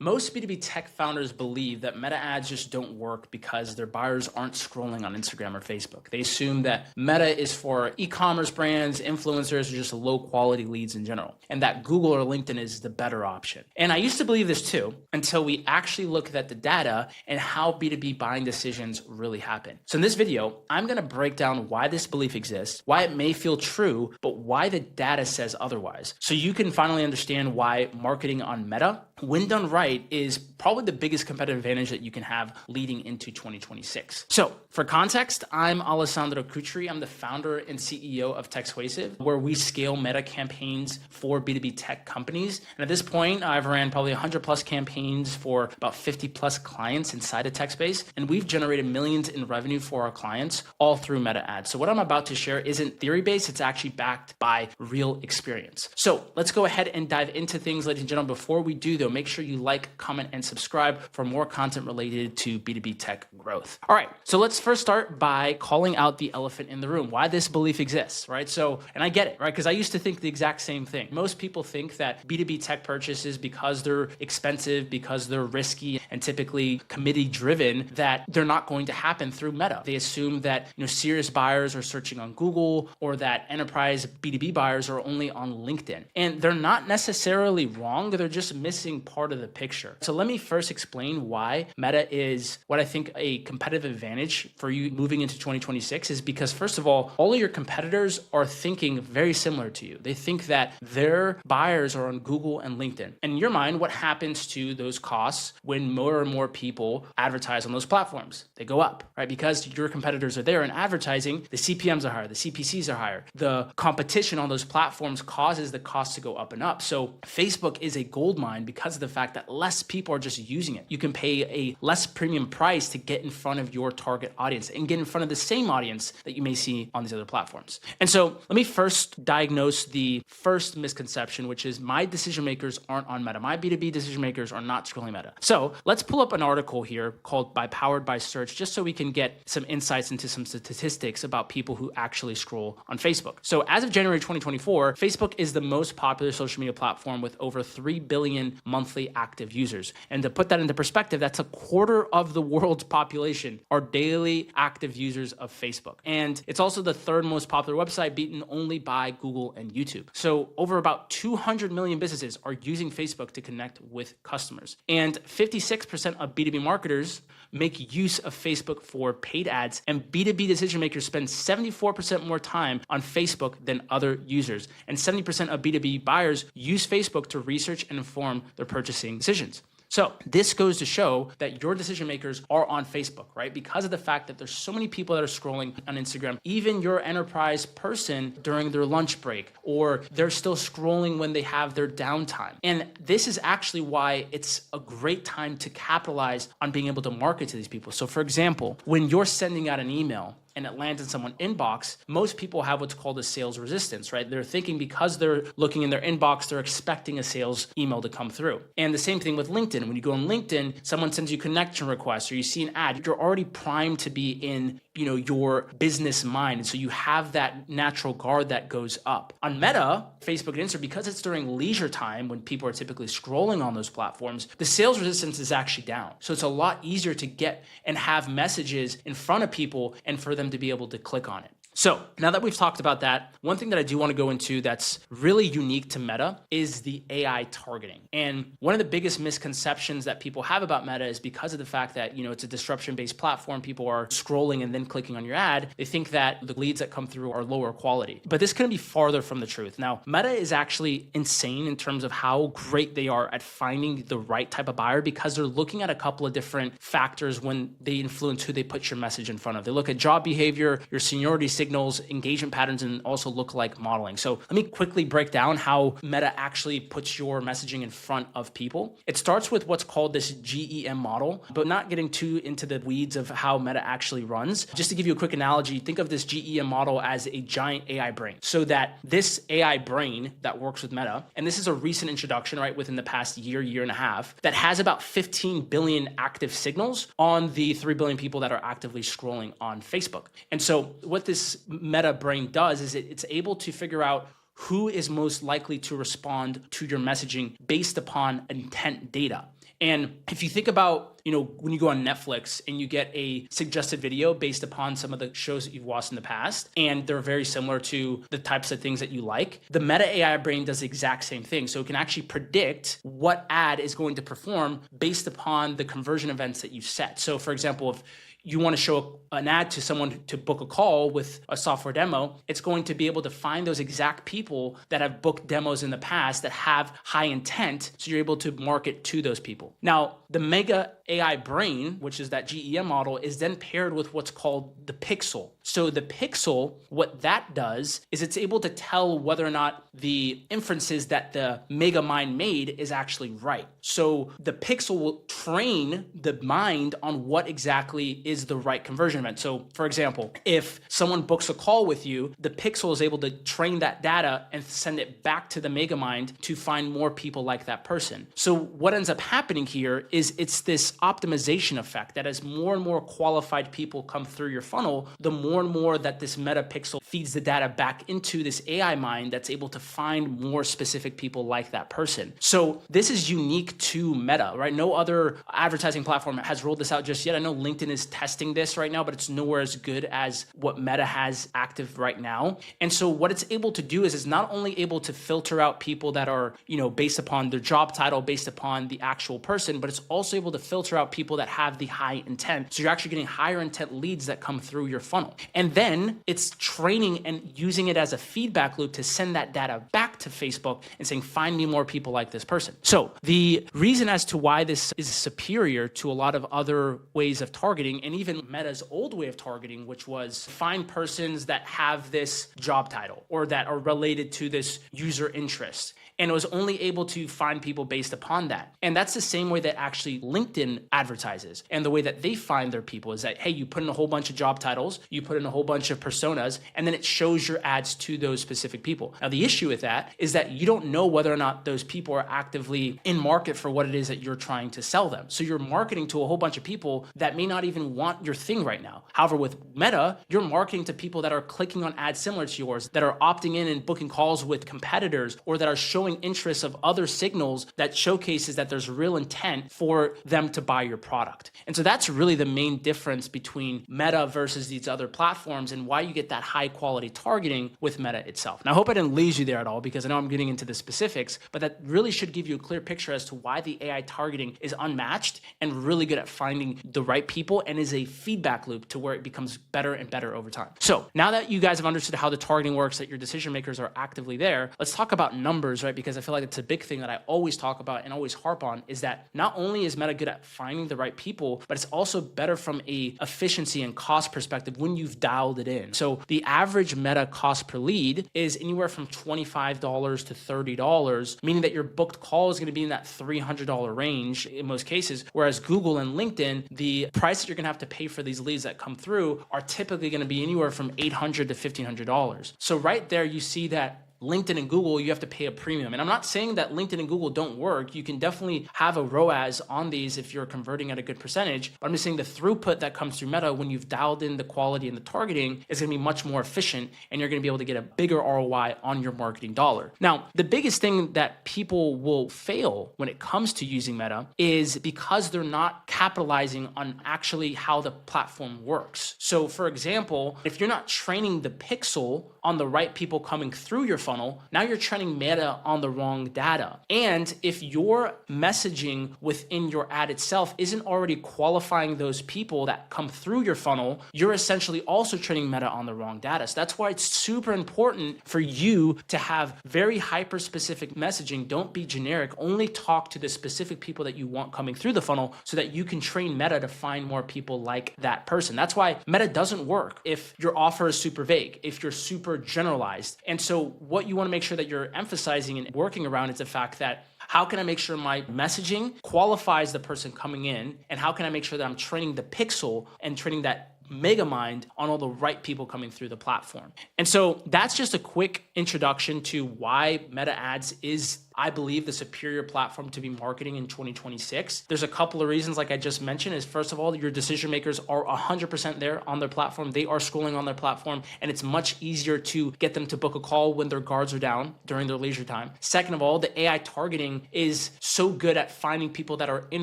Most B2B tech founders believe that Meta ads just don't work because their buyers aren't scrolling on Instagram or Facebook. They assume that Meta is for e-commerce brands, influencers, or just low quality leads in general, and that Google or LinkedIn is the better option. And I used to believe this too, until we actually looked at the data and how B2B buying decisions really happen. So in this video, I'm gonna break down why this belief exists, why it may feel true, but why the data says otherwise. So you can finally understand why marketing on Meta, when done right, is probably the biggest competitive advantage that you can have leading into 2026. So for context, I'm Alessandro Cutri. I'm the founder and CEO of TechSuasive, where we scale Meta campaigns for B2B tech companies. And at this point, I've ran probably 100 plus campaigns for about 50 plus clients inside of TechSpace. And we've generated millions in revenue for our clients all through Meta ads. So what I'm about to share isn't theory-based, it's actually backed by real experience. So let's go ahead and dive into things, ladies and gentlemen. Before we do though, make sure you like, comment, and subscribe for more content related to B2B tech growth. All right, so let's first start by calling out the elephant in the room, why this belief exists, right? So, and I get it, right? Because I used to think the exact same thing. Most people think that B2B tech purchases, because they're expensive, because they're risky and typically committee driven, that they're not going to happen through Meta. They assume that, serious buyers are searching on Google, or that enterprise B2B buyers are only on LinkedIn. And they're not necessarily wrong, they're just missing part of the picture. So let me first explain why Meta is what I think a competitive advantage for you moving into 2026 is because, first of all of your competitors are thinking very similar to you. They think that their buyers are on Google and LinkedIn. In your mind, what happens to those costs when more and more people advertise on those platforms? They go up, right? Because your competitors are there in advertising, the CPMs are higher, the CPCs are higher. The competition on those platforms causes the cost to go up and up. So Facebook is a gold mine because of the fact that less people are just using it. You can pay a less premium price to get in front of your target audience and get in front of the same audience that you may see on these other platforms. And so let me first diagnose the first misconception, which is my decision makers aren't on Meta. My B2B decision makers are not scrolling Meta. So let's pull up an article here called Powered by Search, just so we can get some insights into some statistics about people who actually scroll on Facebook. So as of January 2024, Facebook is the most popular social media platform with over 3 billion monthly active users. And to put that into perspective, that's a quarter of the world's population are daily active users of Facebook. And it's also the third most popular website, beaten only by Google and YouTube. So over about 200 million businesses are using Facebook to connect with customers. And 56% of B2B marketers make use of Facebook for paid ads, and B2B decision makers spend 74% more time on Facebook than other users. And 70% of B2B buyers use Facebook to research and inform their purchasing decisions. So this goes to show that your decision makers are on Facebook, right? Because of the fact that there's so many people that are scrolling on Instagram, even your enterprise person during their lunch break, or they're still scrolling when they have their downtime. And this is actually why it's a great time to capitalize on being able to market to these people. So for example, when you're sending out an email and it lands in someone's inbox, most people have what's called a sales resistance, right? They're thinking because they're looking in their inbox, they're expecting a sales email to come through. And the same thing with LinkedIn. When you go on LinkedIn, someone sends you connection requests or you see an ad, you're already primed to be in your business mind. And so you have that natural guard that goes up. On Meta, Facebook and Instagram, because it's during leisure time when people are typically scrolling on those platforms, the sales resistance is actually down. So it's a lot easier to get and have messages in front of people and for them to be able to click on it. So now that we've talked about that, one thing that I do want to go into that's really unique to Meta is the AI targeting. And one of the biggest misconceptions that people have about Meta is because of the fact that, it's a disruption-based platform, people are scrolling and then clicking on your ad, they think that the leads that come through are lower quality. But this couldn't be farther from the truth. Now, Meta is actually insane in terms of how great they are at finding the right type of buyer because they're looking at a couple of different factors when they influence who they put your message in front of. They look at job behavior, your seniority signals, engagement patterns, and also lookalike modeling. So let me quickly break down how Meta actually puts your messaging in front of people. It starts with what's called this GEM model, but not getting too into the weeds of how Meta actually runs. Just to give you a quick analogy, think of this GEM model as a giant AI brain. So that this AI brain that works with Meta, and this is a recent introduction, right, within the past year and a half, that has about 15 billion active signals on the 3 billion people that are actively scrolling on Facebook. And so what this Meta brain does is it's able to figure out who is most likely to respond to your messaging based upon intent data. And if you think about, when you go on Netflix and you get a suggested video based upon some of the shows that you've watched in the past, and they're very similar to the types of things that you like, the Meta AI brain does the exact same thing. So it can actually predict what ad is going to perform based upon the conversion events that you set. So for example, if you want to show an ad to someone to book a call with a software demo, it's going to be able to find those exact people that have booked demos in the past that have high intent, so you're able to market to those people. Now, the Mega AI brain, which is that GEM model, is then paired with what's called the Pixel. So the Pixel, what that does is it's able to tell whether or not the inferences that the Megamind made is actually right. So the Pixel will train the mind on what exactly is the right conversion event. So for example, if someone books a call with you, the Pixel is able to train that data and send it back to the Megamind to find more people like that person. So what ends up happening here is it's this optimization effect that as more and more qualified people come through your funnel, the more and more that this Meta Pixel feeds the data back into this AI mind that's able to find more specific people like that person. So this is unique to Meta, right? No other advertising platform has rolled this out just yet. I know LinkedIn is testing this right now, but it's nowhere as good as what Meta has active right now. And so what it's able to do is it's not only able to filter out people that are, based upon their job title, based upon the actual person, but it's also able to filter out people that have the high intent. So you're actually getting higher intent leads that come through your funnel. And then it's training and using it as a feedback loop to send that data back to Facebook and saying, find me more people like this person. So the reason as to why this is superior to a lot of other ways of targeting, and even Meta's old way of targeting, which was find persons that have this job title or that are related to this user interest. And it was only able to find people based upon that. And that's the same way that actually LinkedIn advertises. And the way that they find their people is that, hey, you put in a whole bunch of job titles, you put in a whole bunch of personas, and then it shows your ads to those specific people. Now, the issue with that is that you don't know whether or not those people are actively in market for what it is that you're trying to sell them. So you're marketing to a whole bunch of people that may not even want your thing right now. However, with Meta, you're marketing to people that are clicking on ads similar to yours, that are opting in and booking calls with competitors, or that are showing interest of other signals that showcases that there's real intent for them to buy your product. And so that's really the main difference between Meta versus these other platforms and why you get that high quality targeting with Meta itself. Now, I hope I didn't lose you there at all, because I know I'm getting into the specifics, but that really should give you a clear picture as to why the AI targeting is unmatched and really good at finding the right people, and is a feedback loop to where it becomes better and better over time. So now that you guys have understood how the targeting works, that your decision makers are actively there, let's talk about numbers, right? Because I feel like it's a big thing that I always talk about and always harp on, is that not only is Meta good at finding the right people, but it's also better from a efficiency and cost perspective when you've dialed it in. So the average Meta cost per lead is anywhere from $25 to $30, meaning that your booked call is going to be in that $300 range in most cases, whereas Google and LinkedIn, the price that you're going to have to pay for these leads that come through are typically going to be anywhere from $800 to $1,500. So right there, you see that LinkedIn and Google, you have to pay a premium. And I'm not saying that LinkedIn and Google don't work. You can definitely have a ROAS on these if you're converting at a good percentage. But I'm just saying the throughput that comes through Meta when you've dialed in the quality and the targeting is going to be much more efficient, and you're going to be able to get a bigger ROI on your marketing dollar. Now, the biggest thing that people will fail when it comes to using Meta is because they're not capitalizing on actually how the platform works. So for example, if you're not training the Pixel on the right people coming through your funnel, now you're training Meta on the wrong data. And if your messaging within your ad itself isn't already qualifying those people that come through your funnel, you're essentially also training Meta on the wrong data. So that's why it's super important for you to have very hyper-specific messaging. Don't be generic. Only talk to the specific people that you want coming through the funnel so that you can train Meta to find more people like that person. That's why Meta doesn't work if your offer is super vague, if you're super generalized. And so what you want to make sure that you're emphasizing and working around is the fact that, how can I make sure my messaging qualifies the person coming in? And how can I make sure that I'm training the Pixel and training that Megamind on all the right people coming through the platform? And so that's just a quick introduction to why Meta Ads is I believe the superior platform to be marketing in 2026. There's a couple of reasons, like I just mentioned, is first of all, your decision makers are 100% there on their platform. They are scrolling on their platform, and it's much easier to get them to book a call when their guards are down during their leisure time. Second of all, the AI targeting is so good at finding people that are in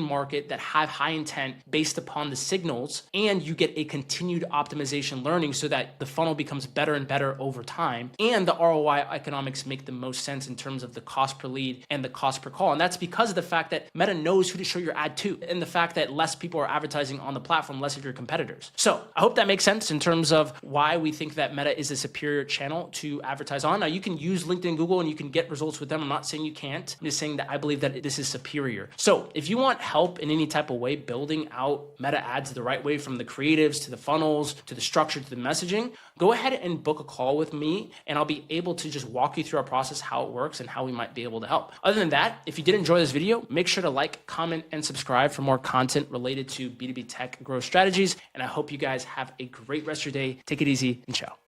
market that have high intent based upon the signals, and you get a continued optimization learning so that the funnel becomes better and better over time. And the ROI economics make the most sense in terms of the cost per lead and the cost per call. And that's because of the fact that Meta knows who to show your ad to, and the fact that less people are advertising on the platform, less of your competitors. So I hope that makes sense in terms of why we think that Meta is a superior channel to advertise on. Now, you can use LinkedIn and Google and you can get results with them. I'm not saying you can't. I'm just saying that I believe that this is superior. So if you want help in any type of way building out Meta ads the right way, from the creatives to the funnels to the structure to the messaging, go ahead and book a call with me, and I'll be able to just walk you through our process, how it works, and how we might be able to help. Other than that, if you did enjoy this video, make sure to like, comment, and subscribe for more content related to B2B tech growth strategies. And I hope you guys have a great rest of your day. Take it easy and ciao.